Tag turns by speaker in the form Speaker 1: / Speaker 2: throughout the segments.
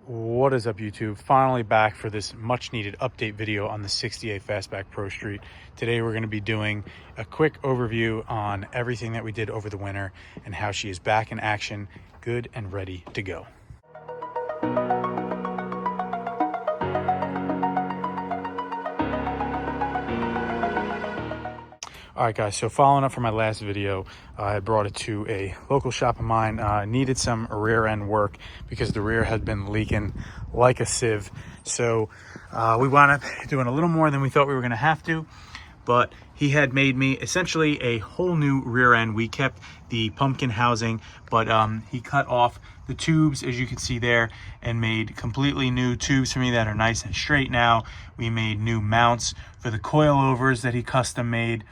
Speaker 1: What is up, YouTube? Finally back for this much needed update video on the 68 Fastback Pro Street. Today we're going to be doing a quick overview on everything that we did over the winter and how she is back in action, good and ready to go. All right, guys, so following up from my last video, I brought it to a local shop of mine. Needed some rear end work because the rear had been leaking like a sieve. So we wound up doing a little more than we thought we were going to have to, but he had made me essentially a whole new rear end. We kept the pumpkin housing, but he cut off the tubes, as you can see there, and made completely new tubes for me that are nice and straight now. We made new mounts for the coilovers that he custom made,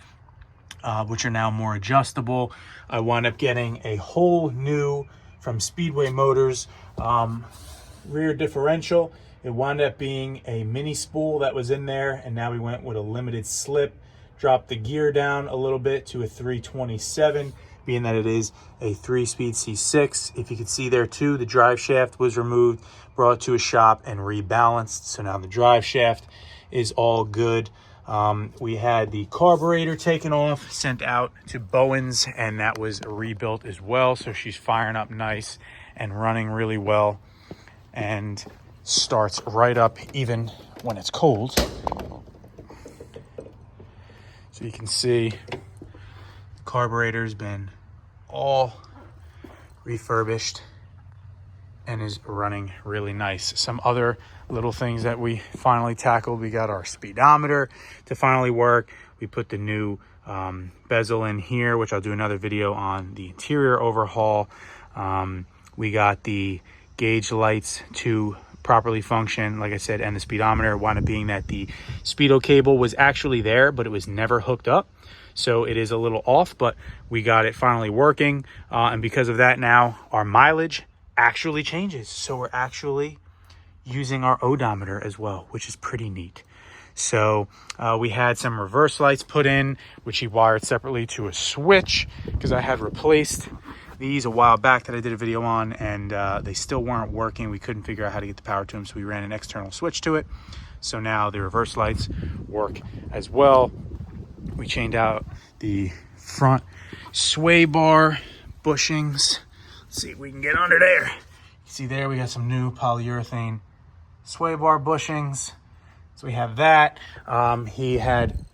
Speaker 1: which are now more adjustable. I wound up getting a whole new, from Speedway Motors, rear differential. It wound up being a mini spool that was in there, and now we went with a limited slip. Dropped the gear down a little bit to a 327, being that it is a 3-speed C6. If you can see there too, the drive shaft was removed, brought to a shop and rebalanced. So now the drive shaft is all good. We had the carburetor taken off, sent out to Bowen's, and that was rebuilt as well. So she's firing up nice and running really well and starts right up even when it's cold. So you can see the carburetor's been all refurbished and is running really nice. Some other little things that we finally tackled: we got our speedometer to finally work. We put the new bezel in here, which I'll do another video on the interior overhaul. We got the gauge lights to properly function, like I said, and the speedometer. Wound up being that the speedo cable was actually there, but it was never hooked up. So it is a little off, but we got it finally working. And because of that, now our mileage actually changes. So we're actually using our odometer as well, which is pretty neat. So we had some reverse lights put in, which he wired separately to a switch, because I had replaced these a while back that I did a video on, and they still weren't working. We couldn't figure out how to get the power to them, so we ran an external switch to it. So now the reverse lights work as well. We changed out the front sway bar bushings. Let's see if we can get under there. See there, we got some new polyurethane sway bar bushings. So we have that. He had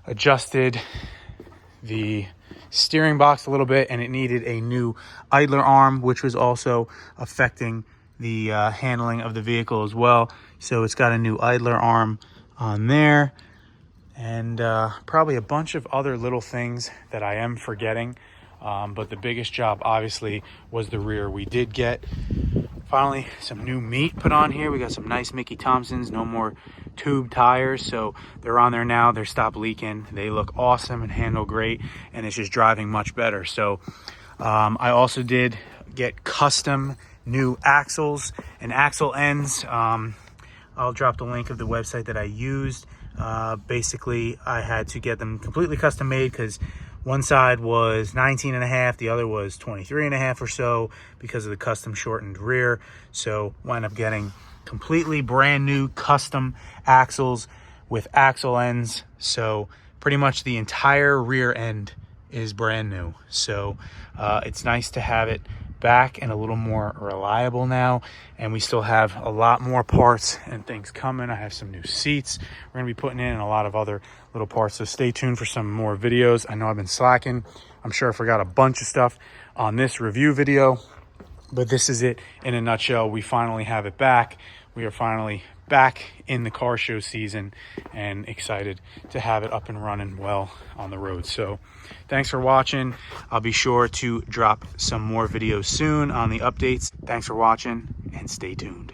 Speaker 1: adjusted the steering box a little bit, and it needed a new idler arm, which was also affecting the handling of the vehicle as well. So it's got a new idler arm on there, and probably a bunch of other little things that I am forgetting. But the biggest job obviously was the rear. We did get finally some new meat put on here. We got some nice Mickey Thompsons, no more tube tires, so they're on there now. They're stopped leaking. They look awesome and handle great, and it's just driving much better. So I also did get custom new axles and axle ends. I'll drop the link of the website that I used. Basically, I had to get them completely custom made because one side was 19.5, the other was 23.5 or so, because of the custom shortened rear. So wound up getting completely brand new custom axles with axle ends. So pretty much the entire rear end is brand new. So it's nice to have it back and a little more reliable now, and we still have a lot more parts and things coming. I have some new seats we're going to be putting in and a lot of other little parts, so stay tuned for some more videos. I know I've been slacking. I'm sure I forgot a bunch of stuff on this review video, but this is it in a nutshell. We finally have it back. We are finally back in the car show season and excited to have it up and running well on the road. So thanks for watching. I'll be sure to drop some more videos soon on the updates. Thanks for watching, and stay tuned.